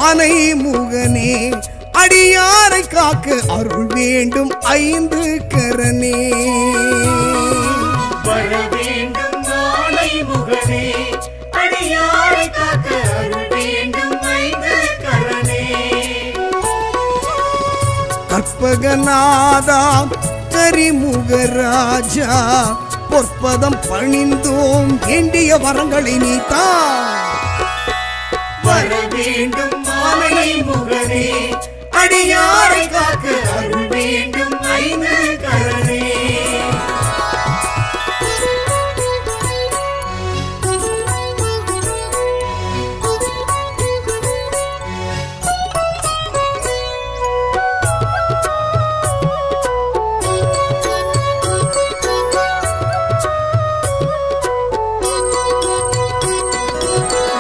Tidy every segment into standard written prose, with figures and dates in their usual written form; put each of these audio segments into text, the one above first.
ஆனை முகனே அடியாரை காக்க அருள் வேண்டும் ஐந்து கரனே. வர வேண்டும் ஆனை முகனே அடியாரை காக்க அருள் வேண்டும் ஐந்து கரனே. கற்பகநாதா கரிமுகராஜா பொற்பதம் பணிந்தோம் வேண்டிய வரங்களை நீத்தா. வர வேண்டும் ஆனை முகனே அடியாரை காக்க அருள் வேண்டும் ஐந்து கரனே.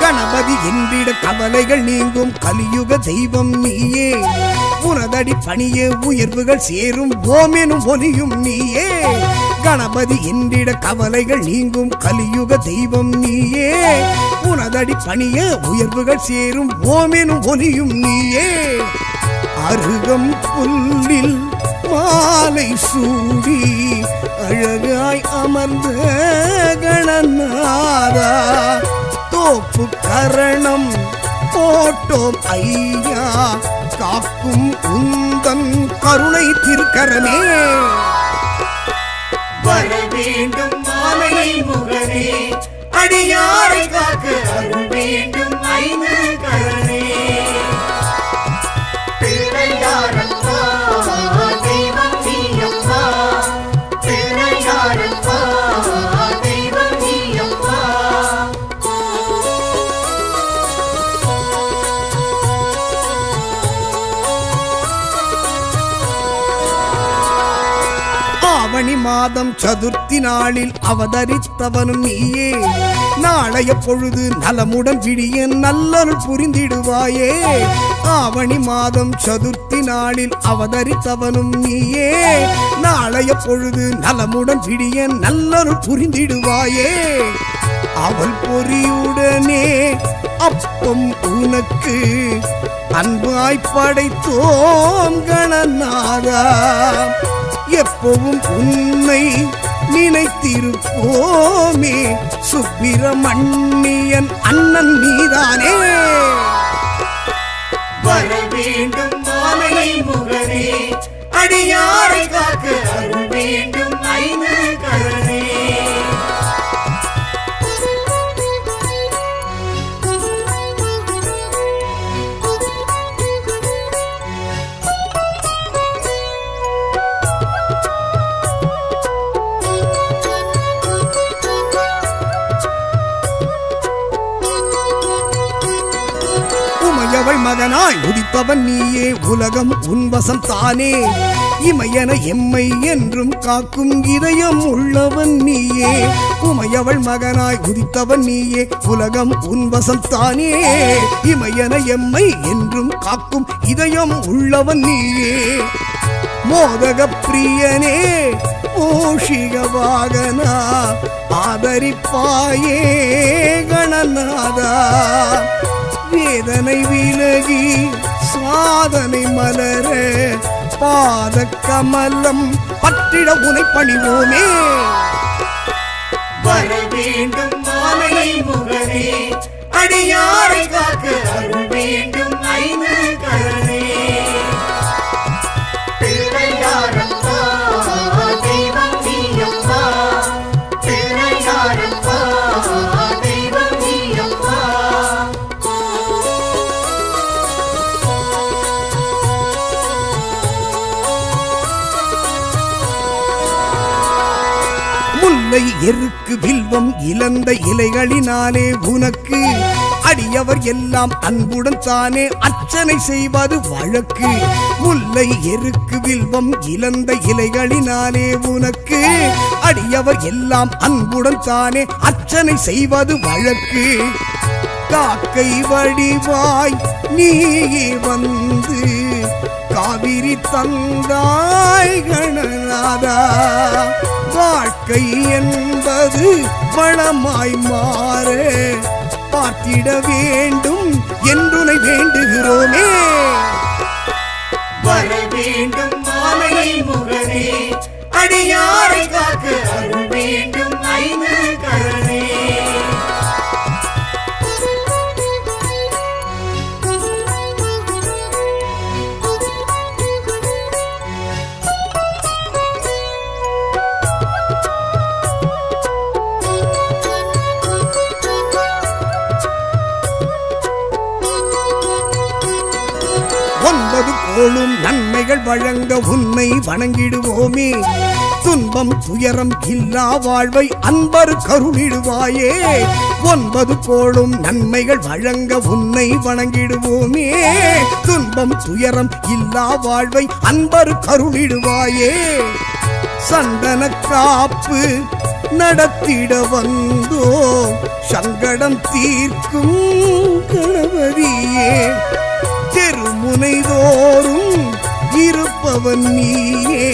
கணபதி என்றிட கவலைகள் நீங்கும் கலியுக தெய்வம் நீயே. உனதடி பணிய உயர்வுகள் சேரும் ஓமெனும் ஒலியும் நீயே. கணபதி என்றிட கவலைகள் நீங்கும் கலியுக தெய்வம் நீயே. உனதடி பணிய உயர்வுகள் சேரும் ஓமெனும் ஒலியும் நீயே. அருகம் புல்லில் மாலை சூடி அழகாய் அமர்ந்த கணநாதா தோப்பு கரணம் போட்டோம் ஐயா காக்கும் உந்தன் கருணை திருக்கரமே. வர வேண்டும் ஆனை முகனே அடியாரை காக்க அருள் வேண்டும் ஐந்து கரனே. பிள்ளையாரப்பா தெய்வம் நீயப்பா, பிள்ளையாரப்பா தெய்வம் நீயப்பா. ஆவணி மாதம் சதுர்த்தி நாளில் அவதரித்தவனும் நீயே. நாளைய பொழுது நலமுடன் விடிய நல்லருள் புரிந்திடுவாயே. ஆவணி மாதம் சதுர்த்தி நாளில் அவதரித்தவனும் நீயே. நாளைய பொழுது நலமுடன் விடிய நல்லருள் புரிந்திடுவாயே. அவள் பொறியுடனே அப்பம் உனக்கு அன்பாய் படைத்தோம் கணநாதா. எப்பவும் உன்னை நினைத்திருப்போமே சுப்பிரமணியன் அண்ணன் நீதானே. வர வேண்டும் ஆனை முகனே அடியாரை காக்க அருள் வேண்டும் ஐந்து கரனே. உமையவள் மகனாய் உதித்தவன் நீயே. உலகம் உன்வசம் தானே. இமையன எம்மை என்றும் காக்கும் இதயம் உள்ளவன் நீயே. உமையவள் மகனாய் உதித்தவன் நீயே. உலகம் உன்வசம் தானே. இமையன எம்மை என்றும் காக்கும் இதயம் உள்ளவன் நீயே. மோதக பிரியனே மூஷிக வாகனா ஆதரிப்பாயே கணநாதா. வேதனை விலகி சாதனை மலர பாத கமலம் பற்றிட உனை பணிவோமே. வர வேண்டும் ஆனை முகனே அடியாரை காக்க அருள் வேண்டும் ஐந்து கரனே. பிள்ளையாரப்பா தெய்வம் நீயப்பா, பிள்ளையாரப்பா தெய்வம் நீயப்பா. முல்லை எருக்கு வில்வம் இழந்த இலைகளினாலே உனக்கு அடியவர் எல்லாம் அன்புடன் தானே அர்ச்சனை செய்வது வழக்கு. முல்லை எருக்கு வில்வம் இழந்த இலைகளினாலே உனக்கு அடியவர் எல்லாம் அன்புடன் தானே அர்ச்சனை செய்வது வழக்கு. காக்கை வடிவாய் நீயே வந்து காவிரி தந்தாய் கணநாதா, வாழ்க்கை என்பது வளமாய் மாற பார்த்திட வேண்டும் என்றுனை வேண்டுகிறோமே. வர வேண்டும் மாமலை முகனே, அடியாரை காக்க அருள் வேண்டும் ஐந்து கரணே. ஒன்பது கோளும் நன்மைகள் வழங்க உன்னை வணங்கிடுவோமே. துன்பம் துயரம் இல்லா வாழ்வை அன்பர் கருளிடுவாயே. ஒன்பது கோளும் நன்மைகள் வழங்க உன்னை வணங்கிடுவோமே. துன்பம் துயரம் இல்லா வாழ்வை அன்பர் கருளிடுவாயே. சந்தன காப்பு நடத்திட வந்தோ சங்கடம் தீர்க்கும் கணபதியே. தெருமுனை தோறும் இருப்பவன் நீயே,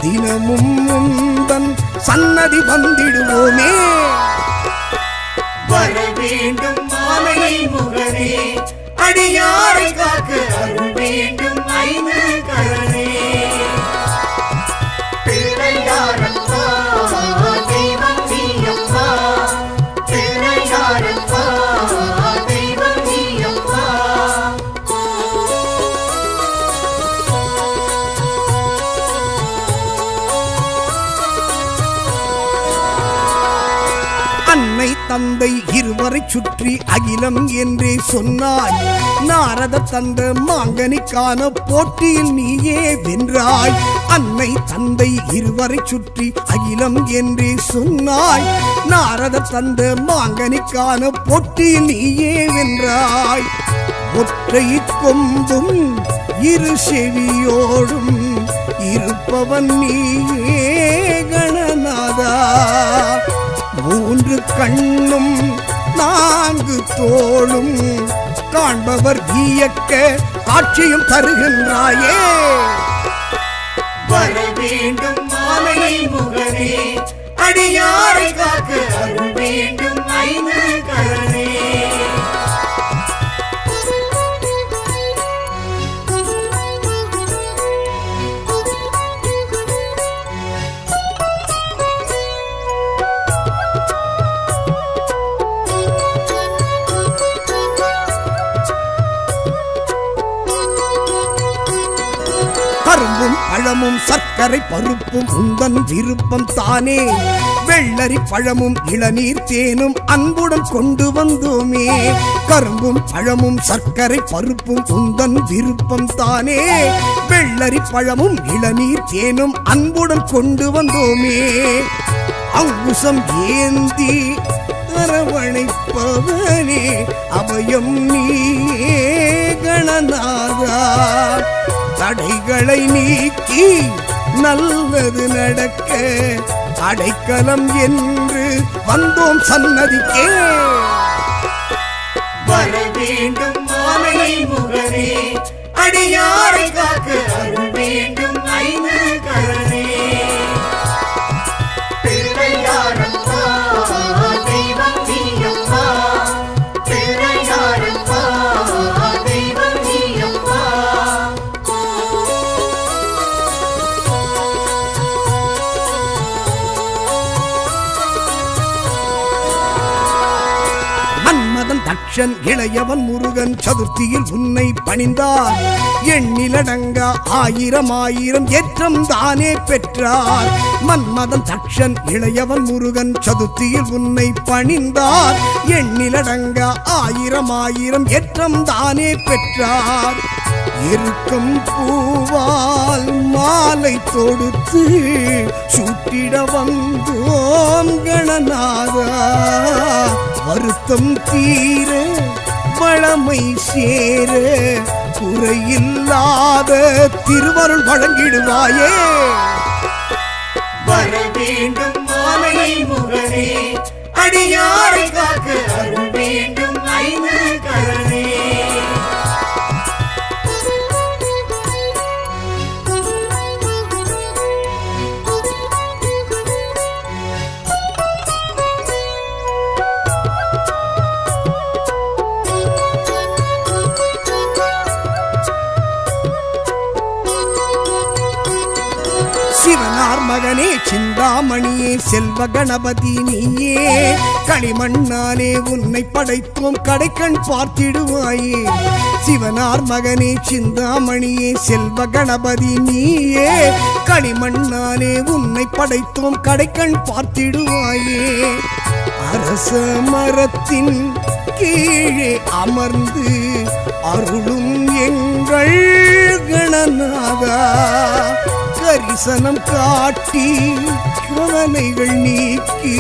தினமும் முந்தன் சன்னதி வந்திடுவோமே. வர வேண்டும் மாமலை முகனே, அடியாரை காக்க அருள் வேண்டும் ஐந்து கரணே. பிள்ளையாரப்பா தெய்வம் நீயப்பா, பிள்ளையாரப்பா தெய்வம் நீயப்பா. அன்னை தந்தை இருவரை சுற்றி அகிலம் என்றே சொன்னாய். நாரத தந்த மாங்கனிக்கான போட்டியில் நீயே வென்றாய். அன்னை தந்தை இருவரை சுற்றி அகிலம் என்றே சொன்னாய். நாரத தந்த மாங்கனிக்கான போட்டியில் நீயே வென்றாய். ஒற்றை கொம்பும் இரு செவியோடும் இருப்பவன் நீயே கணநாதா. மூன்று கண்ணும் நான்கு தோளும் காண்பவர் வியக்க காட்சியும் தருகின்றாயே. வர வேண்டும் மாமலை முகனே, அடியாரை காக்க அருள் வேண்டும் ஐந்து கரணே. கரும்பும் பழமும் சர்க்கரை பருப்பும் உந்தன் விருப்பம் தானே. வெள்ளரி பழமும் இளநீர் தேனும் அன்புடன் கொண்டு வந்தோமே. கரும்பும் பழமும் சர்க்கரை பருப்பும் உந்தன் விருப்பம் தானே. வெள்ளரி பழமும் இளநீர் தேனும் அன்புடன் கொண்டு வந்தோமே. அங்குசம் ஏந்தி அரவணைப்பவனே அபயம் நீயே கணநாதா. தடைகளை நீக்கி நல்லது நடக்க அடைக்கலம் என்று வந்தோம் சன்னதிக்கே. வர வேண்டும் மாமலை முகனே, அடியாரை காக்க அருள் வேண்டும் ஐந்து கரணே. பிள்ளையாரப்பா தெய்வம் நீயப்பா, பிள்ளையாரப்பா தெய்வம் நீயப்பா. மன்மதன் தக்ஷன் இளையவன் முருகன் சதுர்த்தியில் உன்னை பணிந்தார். எண்ணிலடங்கா ஆயிரம் ஆயிரம் ஏற்றம் தானே பெற்றார். மன்மதன் தக்ஷன் இளையவன் முருகன் சதுர்த்தியில் உன்னை பணிந்தார். எண்ணிலடங்கா ஆயிரம் ஆயிரம் ஏற்றம் தானே பெற்றார். எருக்கம் பூவால் மாலை தொடுத்து சூட்டிட வந்தோம் கணநாதா. வருத்தம் தீர வளமை சேர குறையில்லாத திருவருள் வழங்கிடுவாயே. வர வேண்டும் ஆனை முகனே, அடியாரை காக்க அருள் வேண்டும் ஐந்து கரனே. சிவனார் மகனே சிந்தாமணியே செல்வ கணபதி நீயே. களிமண்ணாலே உன்னை படைத்தோம் கடைக்கண் பார்த்திடுவாயே. சிவனார் மகனே சிந்தாமணியே செல்வ கணபதி நீயே. களிமண்ணாலே உன்னை படைத்தோம் கடைக்கண் பார்த்திடுவாயே. அரச மரத்தின் கீழே அமர்ந்து அருளும் எங்கள் கணநாதா. கரிசனம் காட்டி கவலைகள் நீக்கி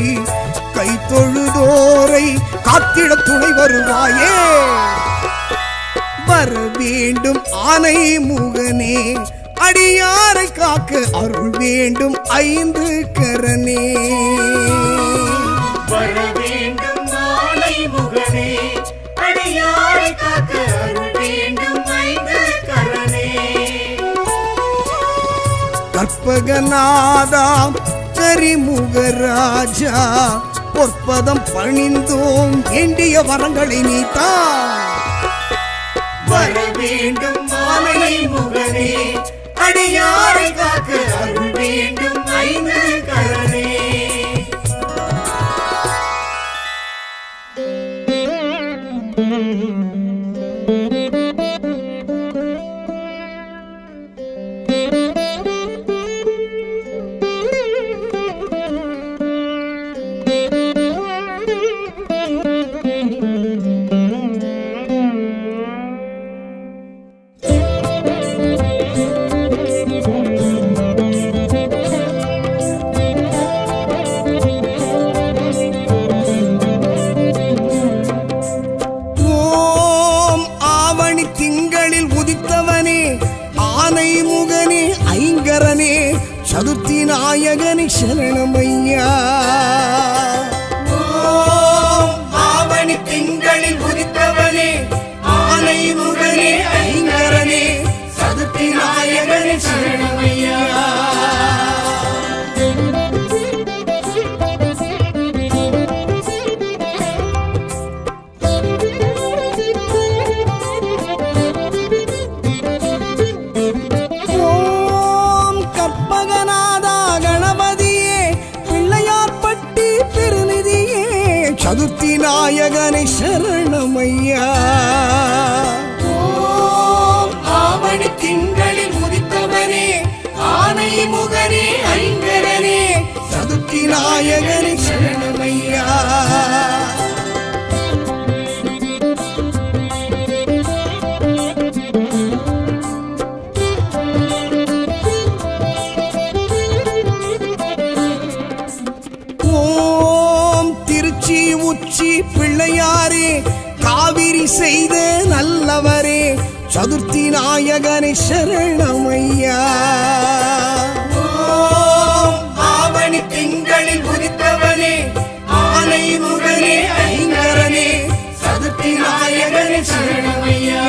கை தொழுதோரை காத்திட துணை வருவாயே. வர வேண்டும் ஆனை முகனே, அடியாரை காக்க அருள் வேண்டும் ஐந்து கரனே. வர வேண்டும் ஆனை முகனே, அடியாரை காக்க அருள் வேண்டும் ஐந்து கரனே. கற்பகநாதா கரிமுகராஜா பொற்பதம் பணிந்தோம் வேண்டிய வரங்களை நீத்தா. வர வேண்டும் ஆனை முகனே, அடியாரை காக்க அருள் வேண்டும் ஐந்து கரனே. சதுர்த்தி நாயகனே சரணமையா. ஆவணி திங்களில் உதித்தவனே, ஆனை முகனே ஐங்கரனே, சதுர்த்தி நாயகனே சரணமையா. சதுர்த்தி நாயகனை சரணமையா. ஆவணி திங்களில் உதித்தவனே, ஆனை முகனே ஐங்கரனே, சதுர்த்தி நாயகனை சரணமையா. உச்சி பிள்ளையாரே காவிரி செய்த நல்லவரே, சதுர்த்தி நாயகனை சரணமையா. ஆவணி திங்களில் உதித்தவனே, ஆனை முகனே ஐங்கரனே, சதுர்த்தி நாயகனே சரணமையா.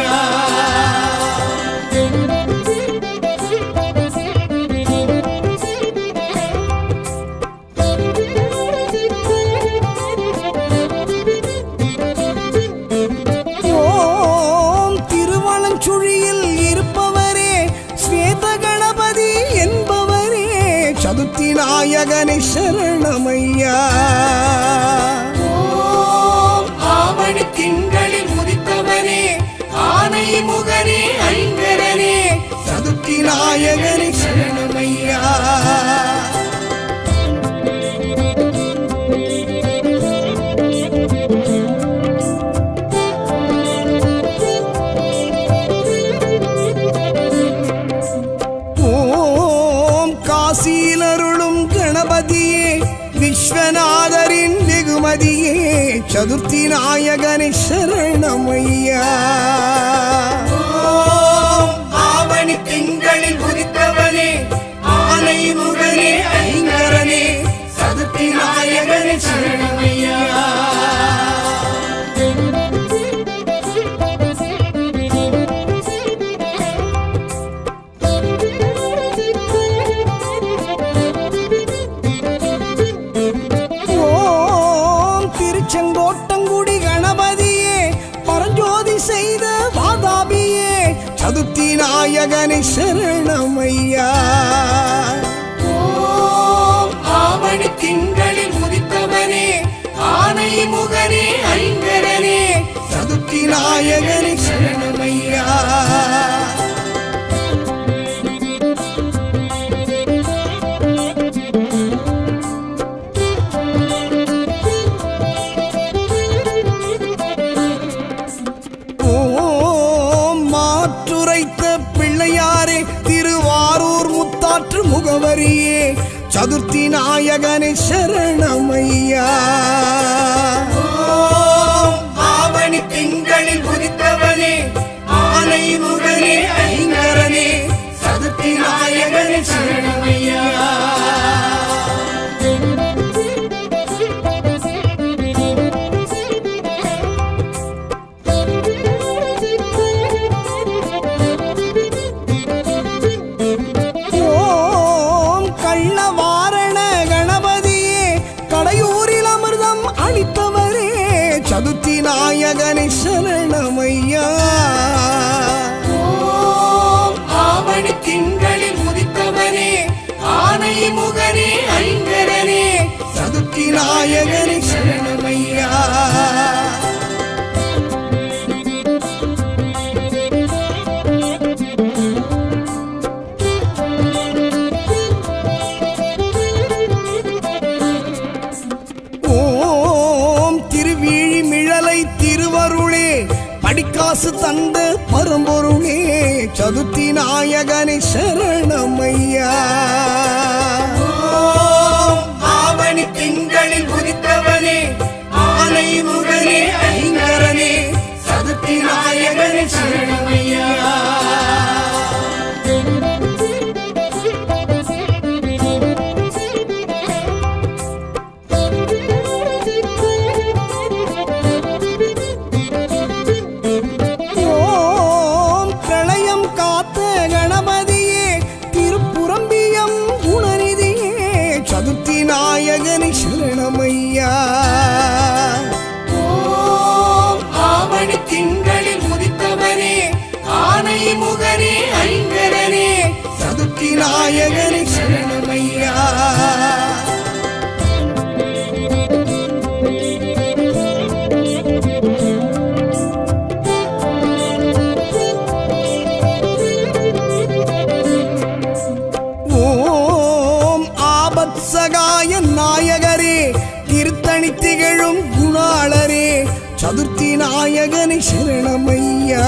சதுர்த்தி நாயகனை சரணமையா. ஆவணி திங்களில் உதித்தவனே, ஆனை முகனே ஐங்கரனே, சதுர்த்தி நாயகனை சரணமையா. சதுர்த்தி நாயகனே சரணமையா. ஓம் ஆவணி திங்களில் உதித்தவனே ஆனை முகனே ஐங்கரனே சதுர்த்தி நாயகனே சரணமையா. செங்கோட்டங்குடி கணபதியே பரஞ்சோதி செய்த வாதாபியே சதுர்த்தி நாயகனே சரணமையா. ஓம் ஆவணி திங்களில் உதித்தவனே ஆனை முகனே ஐங்கரனே சதுர்த்தி நாயகனே சரணமையா. பிள்ளையாரே திருவாரூர் முத்தாற்று முகவரியே சதுர்த்தி நாயகனே சரணமையா. ஆவணி திங்களில் உதித்தவனே ஆனை முகனே ஐங்கரனே சதுர்த்தி நாயகனே சரணமையா. சதுர்த்தி நாயகனே சரணமையா. ஓம் ஆவணி திங்களில் உதித்தவனே ஆனை முகனே ஐங்கரனே சதுர்த்தி நாயகனே சரணமையா. திருவருளே படிக்காசு தந்த பரம்பொருளே சதுர்த்தி நாயகனே சரணமையா. ஆவணி திங்களில் உதித்தவனே ஆனை முகனே ஐங்கரனே சதுர்த்தி நாயகனே சரணமையா. சதுர்த்தி நாயகனே சரணமையா. ஓம் ஆவணி திங்களில் உதித்தவனே ஆனை முகனே ஐங்கரனே சதுர்த்தி நாயகனே சரணமையா. சகாய நாயகரே திருத்தணி திகழும் குணாளரே சதுர்த்தி நாயகனே சரணமையா.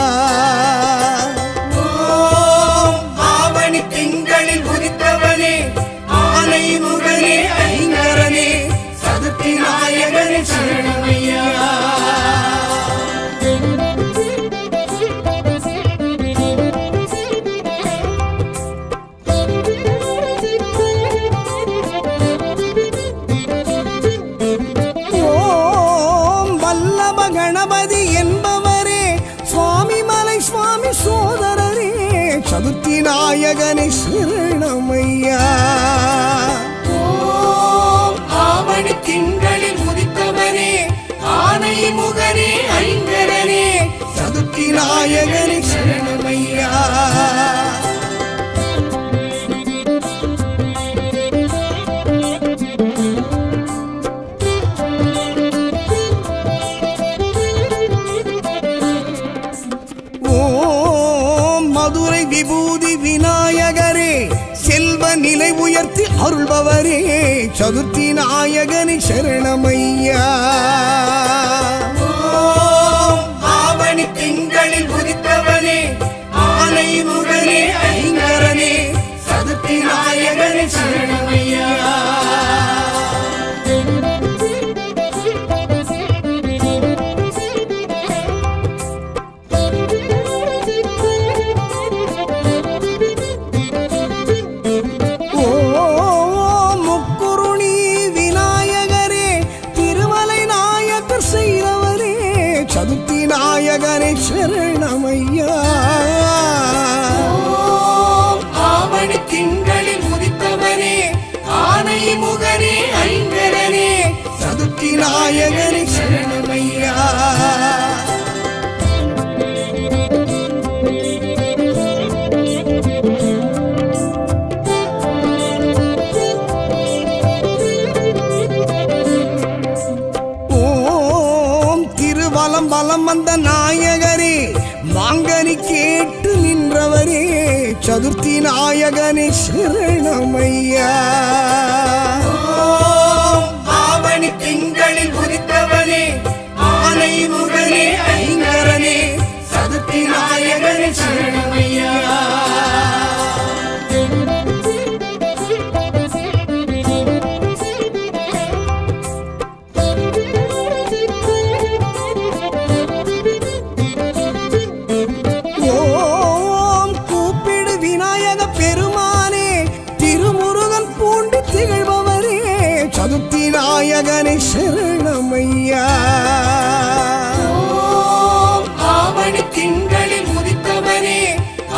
ஆவணி திங்களில் உதித்தவனே ஆனை முகனே ஐங்கரனே சதுர்த்தி நாயகனே சரணமையா. கணபதி என்பவரே சுவாமி மலை சுவாமி சோதரரே சதுர்த்தி நாயகனே சரணமையா. ஆவணி திங்களில் உதித்தவனே ஆனை முகனே ஐங்கரனே சதுர்த்தி நாயகனே சரணமையா. மதுரை விபூதி விநாயகரே செல்வ நிலை உயர்த்தி அருள்பவரே சதுர்த்தி நாயகனே சரணமையா. ஆவணி திங்களில் உதித்தவனே ஆனை முகனே ஐங்கரனே சதுர்த்தி நாயகனே சரணமையா. சரணமையா. ஆவணி திங்களில் உதித்தவனே ஆனை முகனே ஐங்கரனே சதுர்த்தி நாயகனே சரணமையா. திருவலம் வலம் வந்த நாயகரே மாங்கனி கேட்டு நின்றவரே சதுர்த்தி நாயகனே சரணமையா. ஆவணி திங்களில் உதித்தவனே ஆனை முகனே ஐங்கரனே சதுர்த்தி நாயகனே சரணமையா. சதுர்த்தி நாயகனே சரணமையா. ஆவணி திங்களில் உதித்தவனே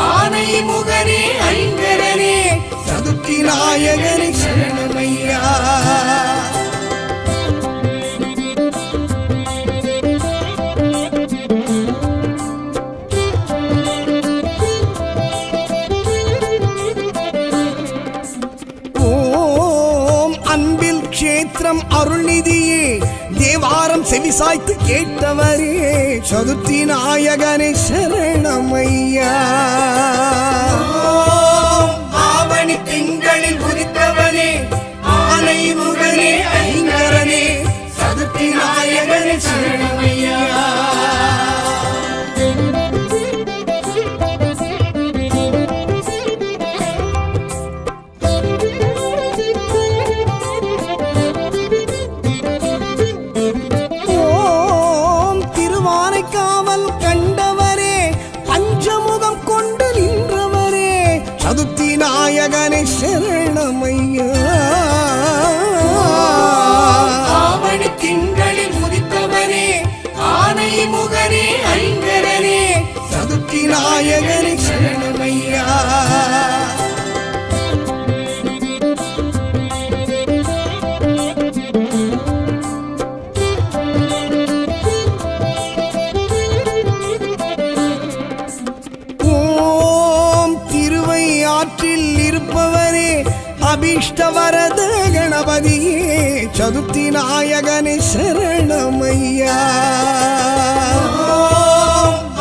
ஆனை முகனே ஐங்கரனே சதுர்த்தி நாயகனே சரணமையா. கஷேத்திரம் அருள்நிதியே தேவாரம் செவிசாய்த்து கேட்டவரே சதுர்த்தி நாயகனே சரணமையா. ஆவணி திங்களில் உதித்தவனே ஆனை முகனே ஐங்கரனே சதுர்த்தி நாயகனே சரணமையா. சதுர்த்தி நாயகனே சரணமையா. ஆவணி திங்களில் உதித்தவனே ஆனை முகனே ஐங்கரனே சதுர்த்தி நாயகனே சரணமையா. ஆற்றில் இருப்பவரே அபீஷ்டவரத கணபதியே சதுர்த்தி நாயகனே சரணமையா.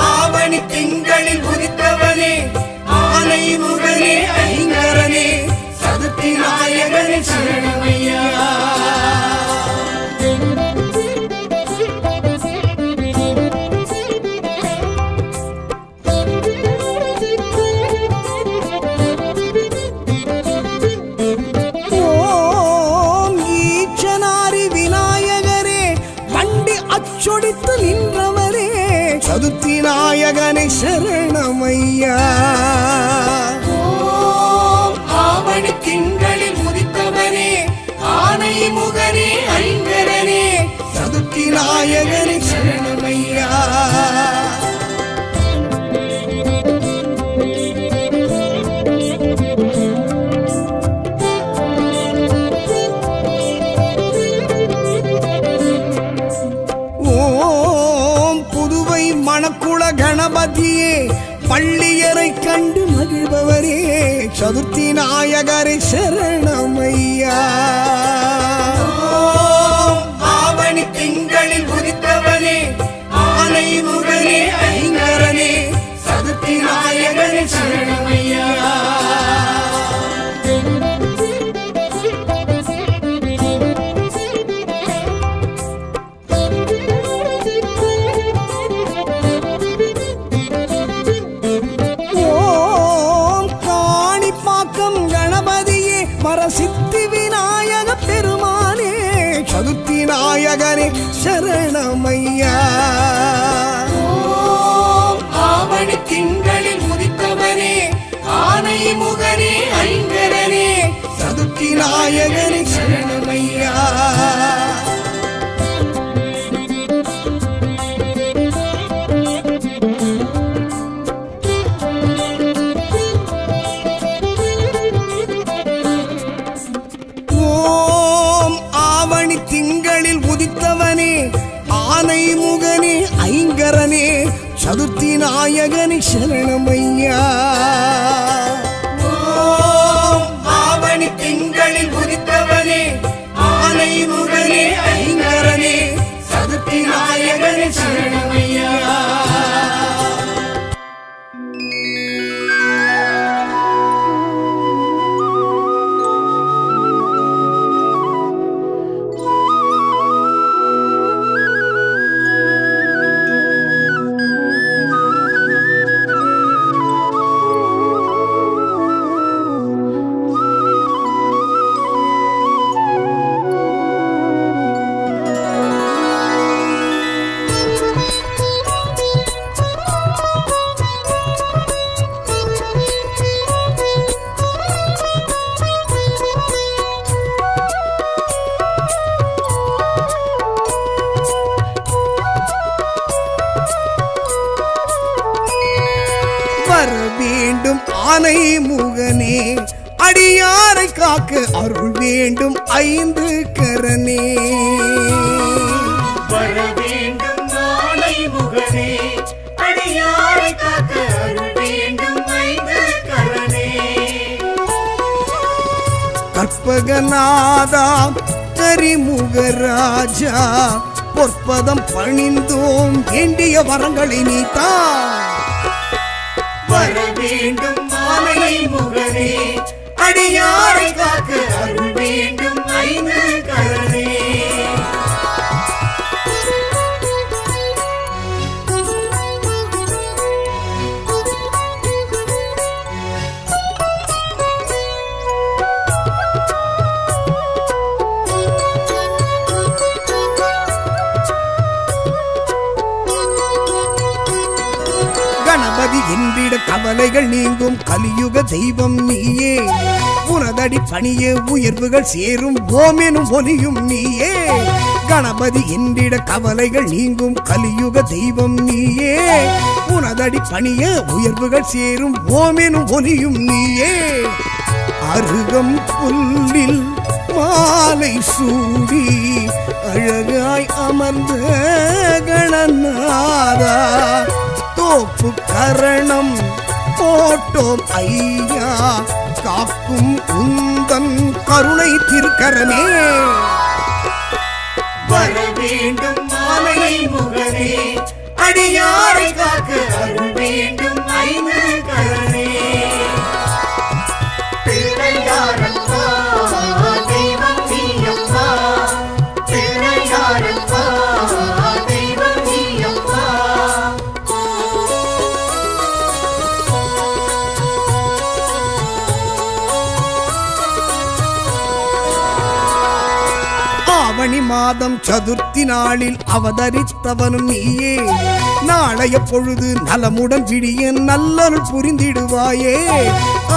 ஆவணி திங்களில் உதித்தவனே ஆனை முகனே ஐங்கரனே சதுர்த்தி நாயகனே சரணமையா. சொடித்து நின்றவரே சதுர்த்தி நாயகனே சரணமையா. ஆவணி திங்களில் உதித்தவனே ஆனை முகனே ஐங்கரனே சதுர்த்தி நாயகனே சரணமையா. மணக்குள கணபதியே பள்ளியரை கண்டு மகிழ்பவரே சதுர்த்தி நாயகரே சரணமையா. ஆவணி திங்களில் உதித்தவனே ஆனை முகனே ஐங்கரனே சதுர்த்தி நாயகனே சரணமையா. சித்தி விநாயக பெருமானே சதுர்த்தி நாயகனே சரணமையா. ஆவணி திங்களில் உதித்தவனே ஆனை முகனே ஐங்கரனே சதுர்த்தி நாயகனே சரணமையா. நாயகனே சரணமையா. ஓம் ஆவணி திங்களில் உதித்தவனே ஆனை முகனே ஐங்கரனே சதுர்த்தி நாயகனே சரணமையா. வர வேண்டும் ஆனை முகனே அடியாரை காக்க அருள் வேண்டும் ஐந்து கரனே. வர வேண்டும் ஆனை முகனே அடியாரை காக்க அருள் வேண்டும் ஐந்து கரனே. கற்பகநாதா கரிமுகராஜா பொற்பதம் பணிந்தோம் வேண்டிய வரங்களை நீத்தா. வர வேண்டும் ஆனை முகனே அடியாரை காக்க அருள் வேண்டும் ஐந்து கரனே. கணபதி என்றிட கவலைகள் நீங்கும் கலியுக தெய்வம் நீயே. உனதடி பணியே உயர்வுகள் சேரும் ஓமெனும் ஒலியும் நீயே. கணபதி என்றிட கவலைகள் நீங்கும் கலியுக தெய்வம் நீயே. உனதடி பணியே உயர்வுகள் சேரும் ஓமெனும் ஒலியும் நீயே. அருகம் புல்லில் மாலை சூடி அழகாய் அமர்ந்த கணநாதா தோப்பு கரணம் போட்டோம் ஐயா காக்கும் உந்தன் கருணை திருக்கரமே. வர வேண்டும் ஆனை முகனே அடியாரை காக்க அருள் வேண்டும் ஐந்து கரனே. பிள்ளையாரப்பா தெய்வம் நீயப்பா பிள்ளையாரப்பா தெய்வம் நீயப்பா. ஆவணி மாதம் சதுர்த்தி நாளில் அவதரித்தவனும் நீயே. நாளைய பொழுது நலமுடன் விடிய நல்லருள் புரிந்திடுவாயே.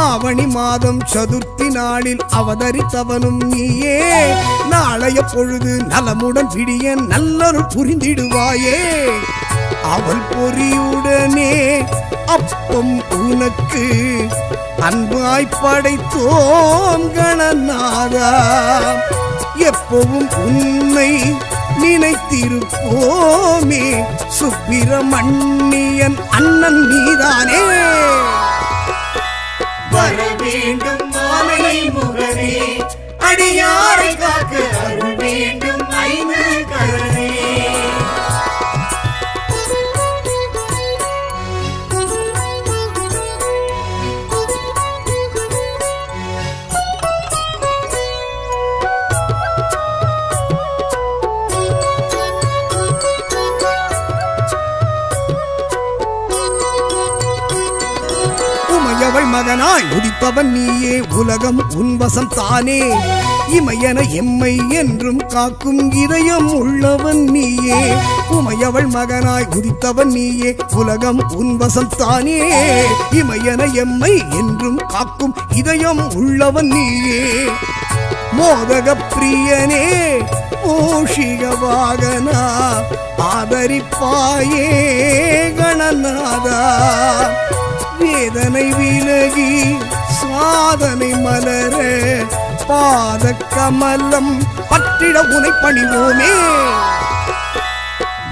ஆவணி மாதம் சதுர்த்தி நாளில் அவதரித்தவனும் நீயே. நாளைய பொழுது நலமுடன் விடிய நல்லருள் புரிந்திடுவாயே. அவள் பொறியுடனே அப்பம் உனக்கு அன்பாய் படைத்தோம் கணநாதா. எப்பவும் உன்னை நினைத்திருப்போமே சுப்பிரமணியன் அண்ணன் நீதானே. வர வேண்டும் ஆனை முகனே அடியாரை காக்க அருள் வேண்டும் ஐந்து கரனே. உமையவள் மகனாய் உதித்தவன் நீயே. உலகம் உன்வசம் தானே. இமையன எம்மை என்றும் காக்கும் இதயம் உள்ளவன் நீயே. உமையவள் மகனாய் உதித்தவன் நீயே. உலகம் உன்வசம் தானே. இமையன எம்மை என்றும் காக்கும் இதயம் உள்ளவன் நீயே. மோதக பிரியனே மூஷிக வாகனா ஆதரிப்பாயே கணநாதா. வேதனை விலகி சாதனை மலர பாத கமலம் பற்றிட உனை பணிவோமே.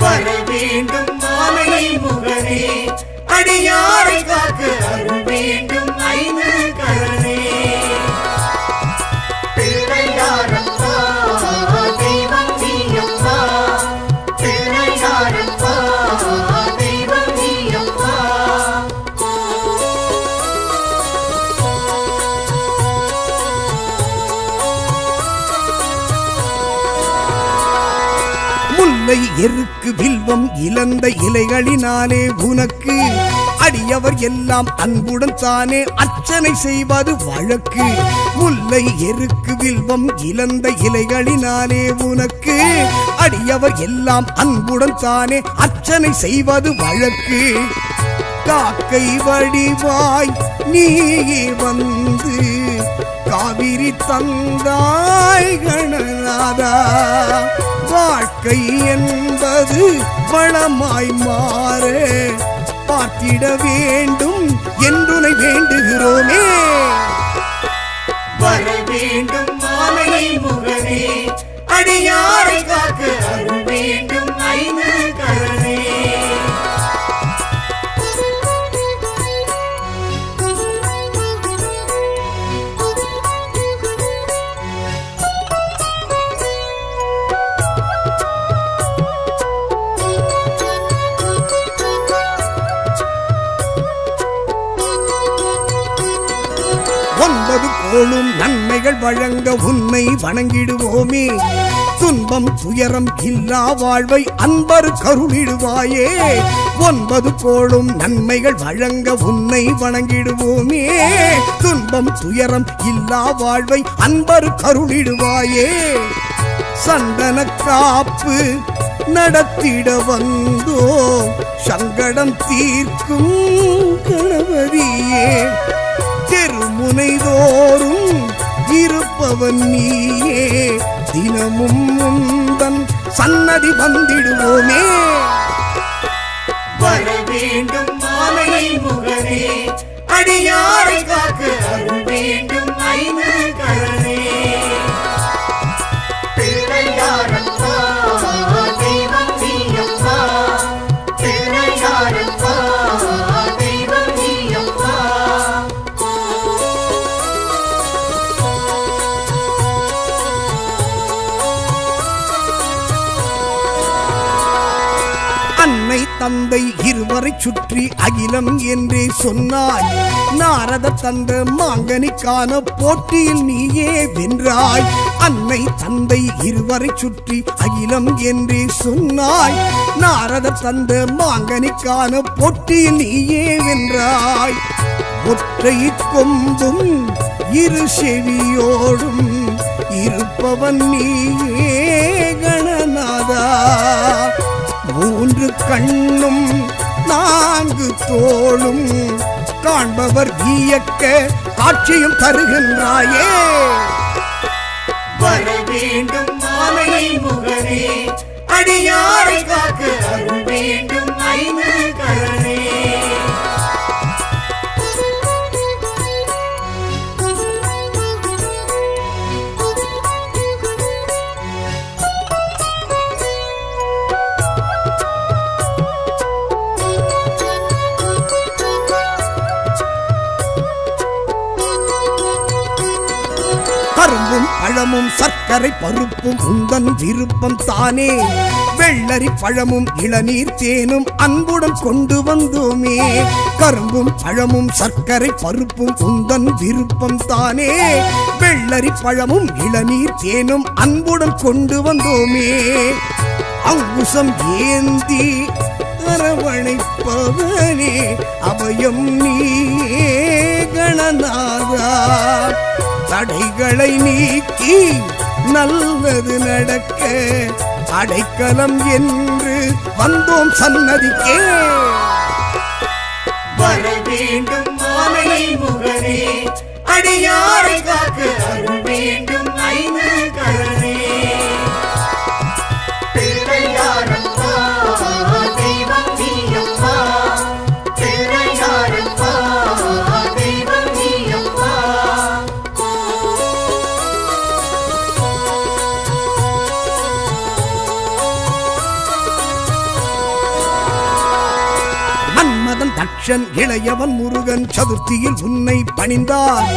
வர வேண்டும் ஆனை முகனே அடியாரை காக்க அருள் வேண்டும் ஐந்து கரனே பிள்ளையாரப்பா தெய்வம் நீயப்பா பிள்ளையாரப்பா தெய்வம் நீயப்பா முல்லை எருக்கு வில்வம் இழந்த இலைகளினாலே உனக்கு அடியவர் எல்லாம் அன்புடன் தானே அர்ச்சனை செய்வது வழக்கு. முல்லை எருக்கு வில்வம் இழந்த இலைகளினாலே உனக்கு அடியவர் எல்லாம் அன்புடன் தானே அர்ச்சனை செய்வது வழக்கு. காக்கை வடிவாய் நீயே வந்து காவிரி தந்தாய் கணநாதா, வாழ்க்கை என்பது வளமாய் மாற பார்த்திட வேண்டும் என்றுனை வேண்டுகிறோமே. வர வேண்டும் மாலை முகனே அடியாரை காக்க அருள் வேண்டும் ஐந்து கரனே ஒன்பது கோளும் நன்மைகள் வழங்க உன்னை வணங்கிடுவோமே. துன்பம் துயரம் இல்லா வாழ்வை அன்பர் கருளிடுவாயே. ஒன்பது கோளும் நன்மைகள் வழங்க உன்னை வணங்கிடுவோமே. துன்பம் துயரம் இல்லா வாழ்வை அன்பர் கருளிடுவாயே. சந்தன காப்பு நடத்திட வந்தோ சங்கடம் தீர்க்கும் கணபதியே. தெருமுனைதோறும் இருப்பவன் நீயே, தினமும் முந்தன் சன்னதி வந்திடுவோமே. வர வேண்டும் மாலை முகனே அடியாரை காக்க அருள் வேண்டும் ஐந்து கரனே பிள்ளையாரப்பா தெய்வம் நீயப்பா பிள்ளையாரப்பா தெய்வம் நீயப்பா அன்னை தந்தை இருவரை சுற்றி அகிலம் என்றே சொன்னாய். நாரத தந்த மாங்கனிக்கான போட்டியில் நீயே வென்றாய். அன்னை தந்தை இருவரை சுற்றி அகிலம் என்றே சொன்னாய். நாரத தந்த மாங்கனிக்கான போட்டியில் நீயே வென்றாய். ஒற்றை கொம்பும் இரு செவியோடும் இருப்பவன் நீயே கணநாதா. மூன்று கண்ணும் நான்கு தோளும் காண்பவர் வியக்க காட்சியும் தருகின்றாயே. வர வேண்டும் மாலை முகனே அடியாரை காக்க அருள் வேண்டும் ஐந்து கரனே கரும்பும் பழமும் சர்க்கரை பருப்பும் உந்தன் விருப்பம் தானே. வெள்ளரி பழமும் இளநீர் தேனும் அன்புடன் கொண்டு வந்தோமே. கரும்பும் பழமும் சர்க்கரை பருப்பும் உந்தன் விருப்பம் தானே. வெள்ளரி பழமும் இளநீர் தேனும் அன்புடன் கொண்டு வந்தோமே. அங்குசம் ஏந்தி அரவணைப்பவனே அபயம் நீயே கணநாதா. தடைகளை நீக்கி நல்லது நடக்க அடைக்கலம் என்று வந்தோம் சன்னதிக்கே. வர வேண்டும் மாலை முகனே அடியாரை காக்க அருள் வேண்டும் ஐந்து கரனே பிள்ளையாரப்பா தெய்வம் நீயப்பா பிள்ளையாரப்பா தெய்வம் நீயப்பா மன்மதன் தட்ச தக்ஷன் இளையவன் முருகன் சதுர்த்தியில் உன்னை பணிந்தார்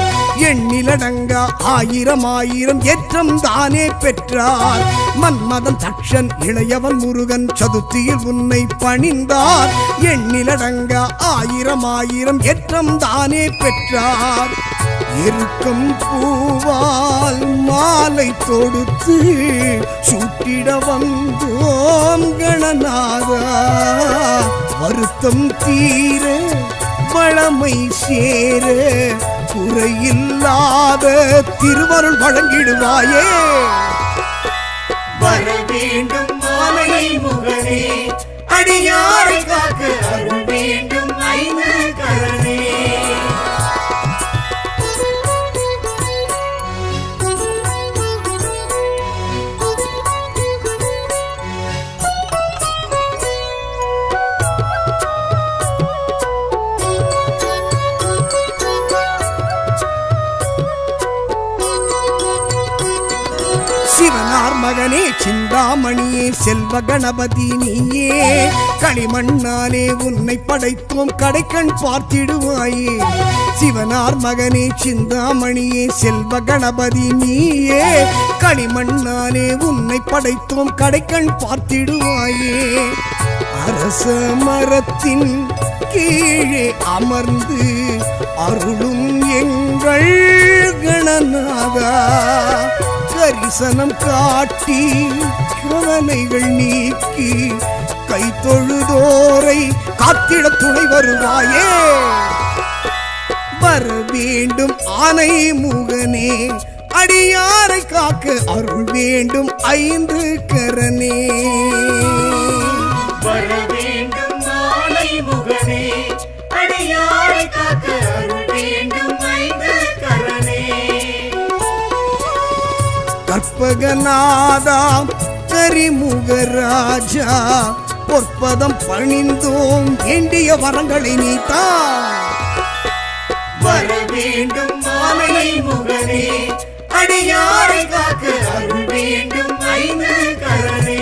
எண்ணிலடங்கா ஆயிரம் ஆயிரம் ஏற்றம் தானே பெற்றார் மன்மதன் தக்ஷன் இளையவன் முருகன் சதுர்த்தியில் உன்னை பணிந்தார் எண்ணிலடங்கா ஆயிரம் ஆயிரம் ஏற்றம் தானே பெற்றார் இருக்கும் பூவால் மாலை தொடுத்து சூட்டிட வந்தோம் கணநாதா வருத்தம் தீர வளமை சேர குறையில்லாத திருவருள் வழங்கிடுவாயே வர வேண்டும் மாலை முகனே அடியாரை காக்க அருள் வேண்டும் ஐந்து கரணே சிவனார் மகனே சிந்தாமணியே செல்வ கணபதி நீயே களிமண்ணாலே உன்னை படைத்தோம் கடைக்கண் பார்த்திடுவாயே சிவனார் மகனே சிந்தாமணியே செல்வ கணபதி நீயே களிமண்ணாலே உன்னை படைத்தோம் கடைக்கண் பார்த்திடுவாயே அரச மரத்தின் கீழே அமர்ந்து அருளும் எங்கள் கணநாதா கரிசனம் காட்டி கவலைகள் நீக்கி கை தொழுதோரை காத்திட துணை வருவாயே வர வேண்டும் ஆனை முகனே அடியாரை காக்க அருள் வேண்டும் ஐந்து கரனே வர வேண்டும் மாலை முகனே அடியாரை காக்க அருள் வேண்டும் ஐந்து கரணே கற்பகநாதா கரிமுகராஜா பொற்பதம் பணிந்தோம் வேண்டிய வரங்களை நீத்தா வர வேண்டும் மாலை முகனே அடியாரை காக்க அருள் வேண்டும் ஐந்து கரணே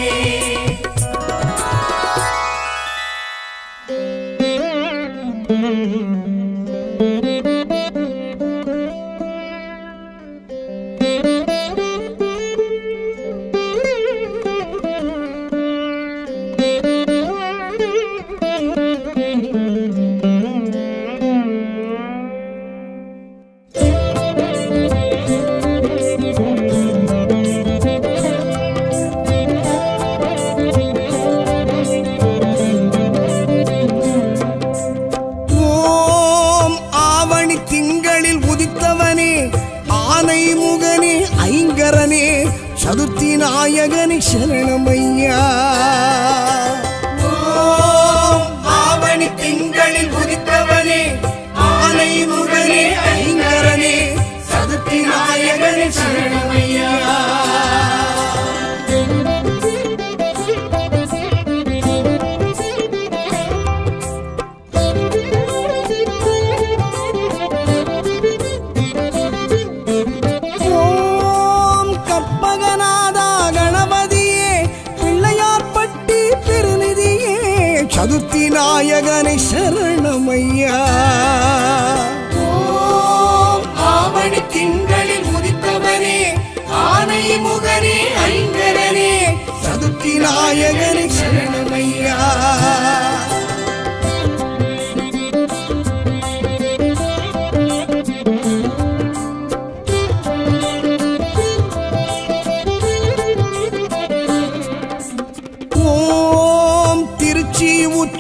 சதுர்த்தி நாயகனி சரணமையா ஆவணி திங்களில் உதித்தவனே ஆனை முகனே ஐங்கரனே சதுர்த்தி நாயகனே சரணமையா சதுர்த்தி நாயகனை சரணமையா ஆவணி திங்களில் உதித்தவனே ஆனை முகனே ஐங்கரனே சதுர்த்தி நாயகனை சரணமையா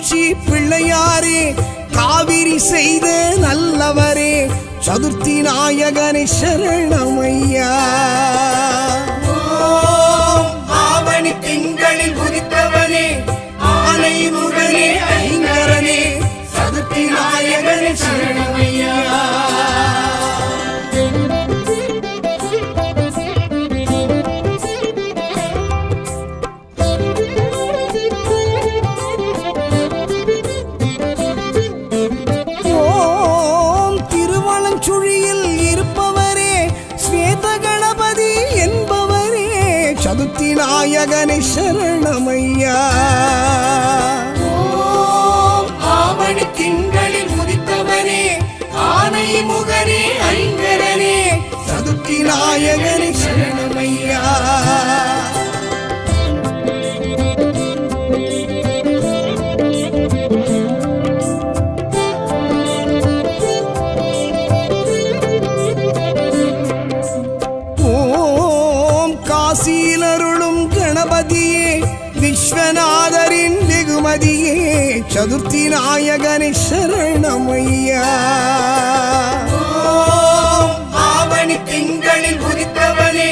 உச்சி பிள்ளையாரே காவிரி செய்த நல்லவரே சதுர்த்தி நாயகனை சரணமையா ஆவணி திங்களில் உதித்தவனே ஆனை முகனே ஐங்கரனே சதுர்த்தி நாயகனே சரணமையா சதுர்த்தி நாயகனை சரணமையா ஆவணி திங்களில் நாயகனே சரணமையா. ஓம் காசியிலருளும் கணபதியே, விஸ்வநாதரின் வெகுமதியே, சதுர்த்தி நாயகனே சரணமையா. ஆவணி திங்களில் உதித்தவனே,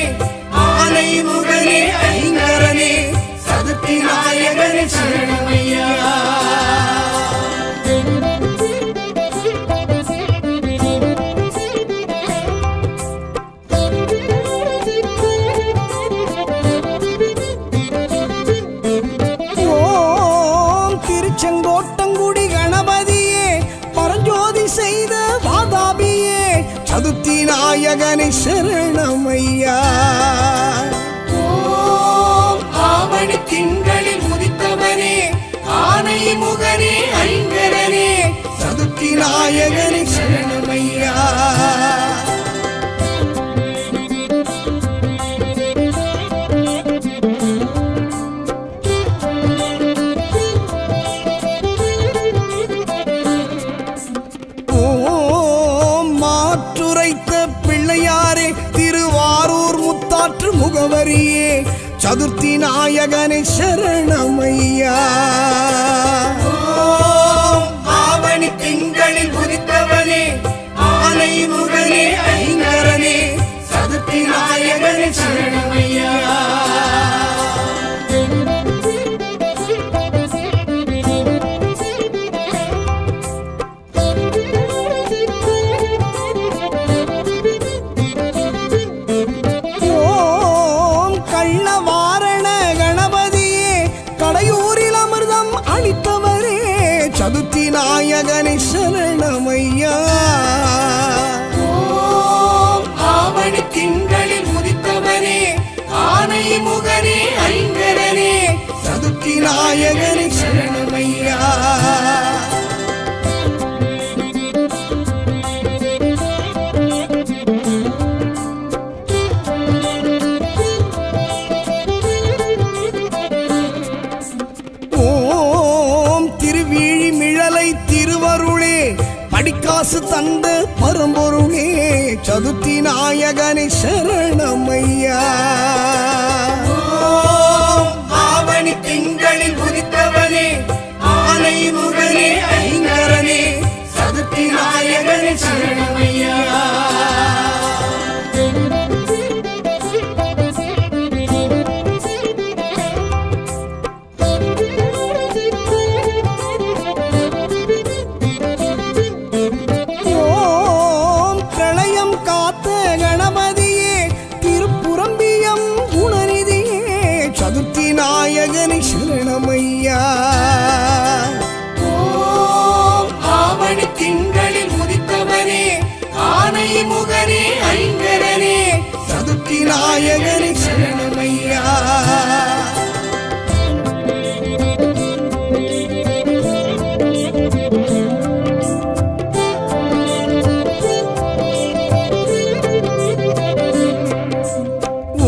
ஆனை முகனே ஐங்கரனே, சதுர்த்தி நாயகனே சரணமையா. ஓம் திருச்செங்கோட்டங்குடி கணபதியே, பரஞ்சோதி செய்த வாதாபியே, சதுர்த்தி நாயகனே சரணமையா. ஆவணி திங்களில் உதித்தவனே, ஆனை முகனே ஐங்கரனே, சதுர்த்தி நாயகனே சரணமையா. ஓம் மாற்றுரைத்த பிள்ளையாரே, திருவாரூர் முத்தாற்று முகவரியே, சதுர்த்தி நாயகனே சரணமையா. ஆவணி திங்களில் உதித்தவனே, ஆனை முகனே ஐங்கரனே, சதுர்த்தி நாயகனே சரணமையா. ஓம் கள்ளவாரண கணபதியே, கடையூரில் அமிர்தம் அளித்தவரே, சதுர்த்தி நாயகனே சரணமையா. ஆவணி திங்களில் உதித்தவனே, ஆனை முகனே ஐங்கரனே, சதுர்த்தி நாயகனே சரணமையா. ஓம் திருவிழிமிழலை திருவருளே, படிக்காசு தந்த பரம்பொருளே, சதுர்த்தி நாயகனே சரணமையா. ஆவணி திங்களில் உதித்தவனே, ஆனை முகனே ஐங்கரனே, சதுர்த்தி நாயகனே சரணமையா. ஓம் பிரளயம் காத்த கணபதியே, திருப்புரம்பியம் குணநிதியே, சதுர்த்தி நாயகனே சரணமையா. ஆவணி திங்களில் உதித்தவனே, ஆனை முகனே ஐங்கரனே, சதுர்த்தி நாயகனே சரணமையா.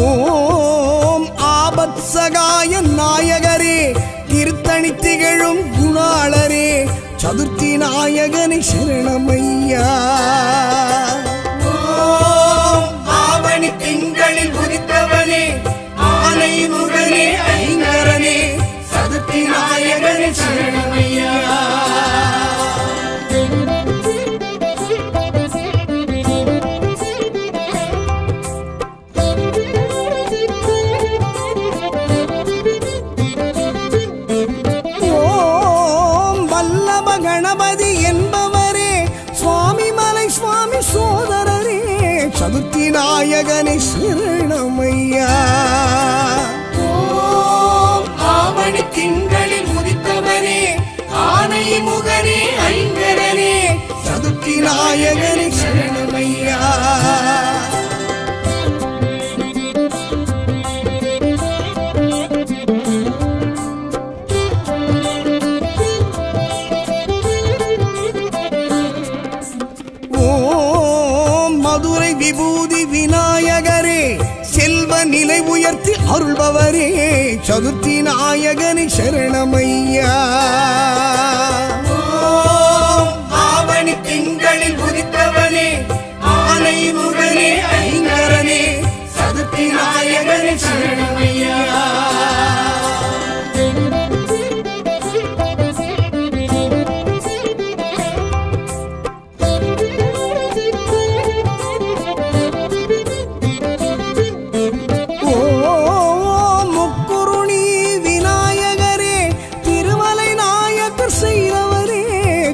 ஓம் ஆபத் சகாய நாயகரே, திருத்தணி திகழும் குணாளரே, சதுர்த்தி நாயகனே சரணமையா. ஆவணி திங்களில் உதித்தவனே, ஆனை முகனே ஐங்கரனே, சதுர்த்தி நாயகனே சரணமையா. ஓம் வல்லப கணபதி என்பவரே, சுவாமி மலை சுவாமி சோதரரே, சதுர்த்தி நாயகனே சரணமையா. ஆவணி திங்களில் உதித்தவனே, ஆனை முகனே ஐங்கரனே, சதுர்த்தி நாயகனே சரணமையா. மதுரை விபூதி விநாயகரே செல்வ நிலை உயர்த்தி அருள்பவரே சதுர்த்தி நாயகனே சரணமையா. ஆவணி திங்களில் உதித்தவனே ஆனை முகனே ஐங்கரனே சதுர்த்தி நாயகனே சரணமையா.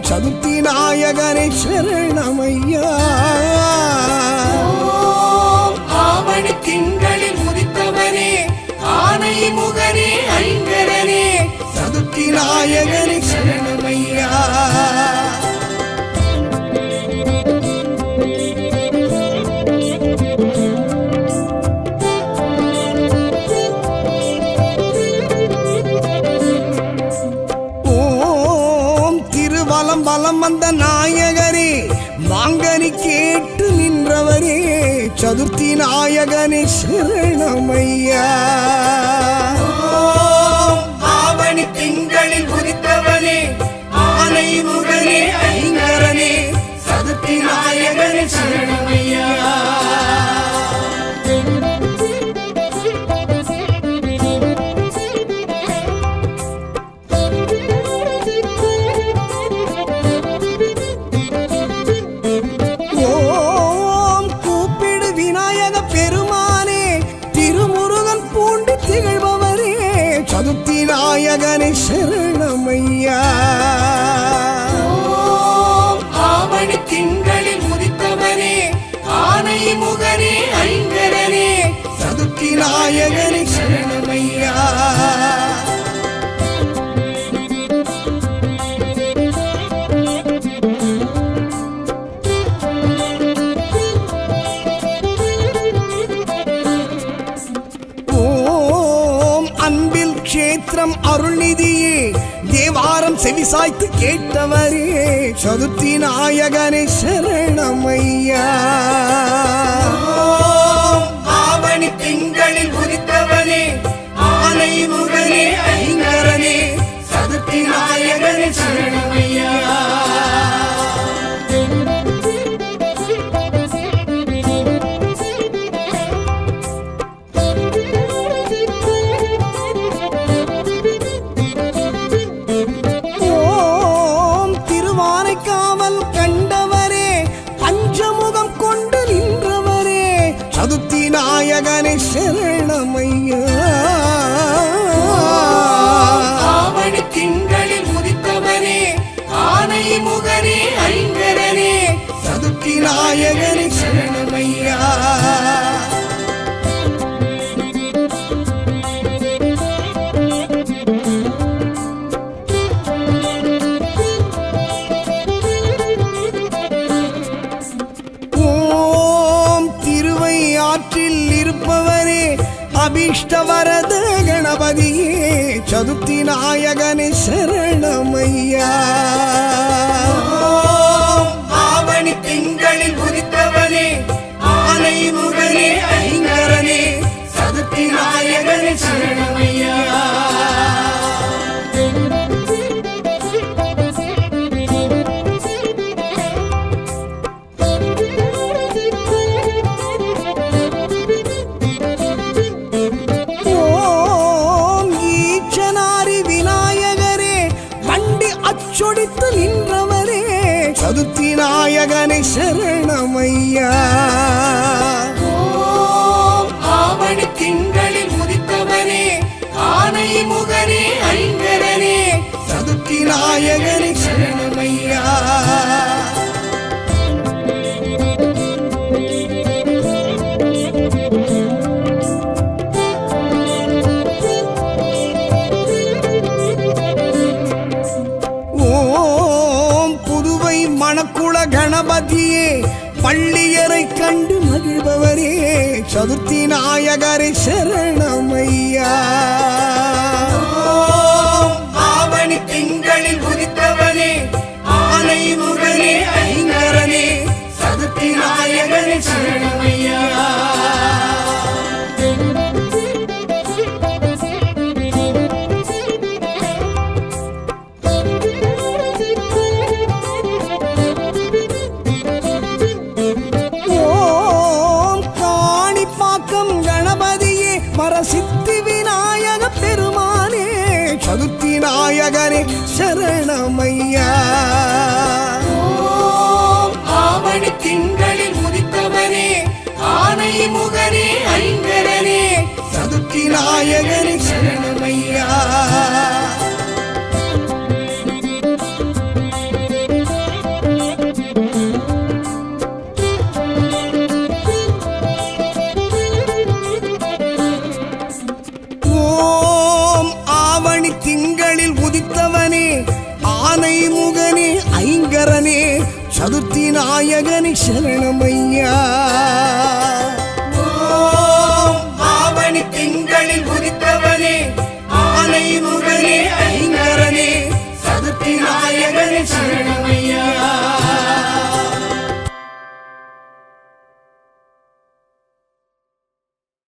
சதுர்த்தி நாயகனே சரணமையா. ஆவணி திங்களில் உதித்தவனே ஆனை முகனே ஐங்கரனே சதுர்த்தி நாயகனே சரணமையா. வலம் வந்த நாயகரே மாங்கனி கேட்டு நின்றவரே சதுர்த்தி நாயகனே சரணமையா. ஆவணி திங்களில் உதித்தவனே ஆனை முகனே ஐங்கரனே சதுர்த்தி நாயகனே சரணமையா. சதுர்த்தி நாயகனே சரணமையா. ஆவணி திங்களில் உதித்தவனே ஆனை முகனே ஐங்கரனே சதுர்த்தி நாயகனே சரணமையா. கஷேத்திரம் அருள்நிதியே தேவாரம் செவிசாய்த்து கேட்டவரே சதுர்த்தி நாயகனே சரணமையா. ஆவணி திங்களில் உதித்தவனே ஆனை முகனே ஐங்கரனே சதுர்த்தி நாயகனே சரணமையா. சதுர்த்தி நாயகனே சரணமையா. ஆவணி திங்களில் உதித்தவனே ஆனை முகனே ஐங்கரனே சதுர்த்தி நாயகனே சரணமையா. ஆற்றில் இருப்பவரே அபீஷ்டவரத கணபதியே சதுர்த்தி நாயகனே சரணமையா. ஆவணி திங்களில் உதித்தவனே ஆனை முகனே ஐங்கரனே சதுர்த்தி நாயகனே சரணமையா. சொடித்து நின்றவரே சதுர்த்தி நாயகனே சரணமையா. ஆவணி திங்களில் உதித்தவனே ஆனை முகனே ஐங்கரனே சதுர்த்தி நாயகனே சரணமையா. மணக்குள கணபதியே பள்ளியரை கண்டு மகிழ்பவரே சதுர்த்தி நாயகரே சரணமையா. ஆவணி திங்களில் உதித்தவனே ஆனை முகனே ஐங்கரனே சதுர்த்தி நாயகனே நாயகனே சரணமையா. ஓம் ஆவணி திங்களில் உதித்தவனே ஆனை முகனே ஐங்கரனே சதுர்த்தி நாயகனே சரணமையா. ஓம் ஆவணி திங்களில் உதித்தவனே ஆனை முகனே ஐங்கரனே சதுர்த்தி நாயகனே சரணமையா. ஓம் ஆவணி திங்களில் உதித்தவனே ஆனை முகனே ஐங்கரனே சதுர்த்தி நாயகனே சரணம்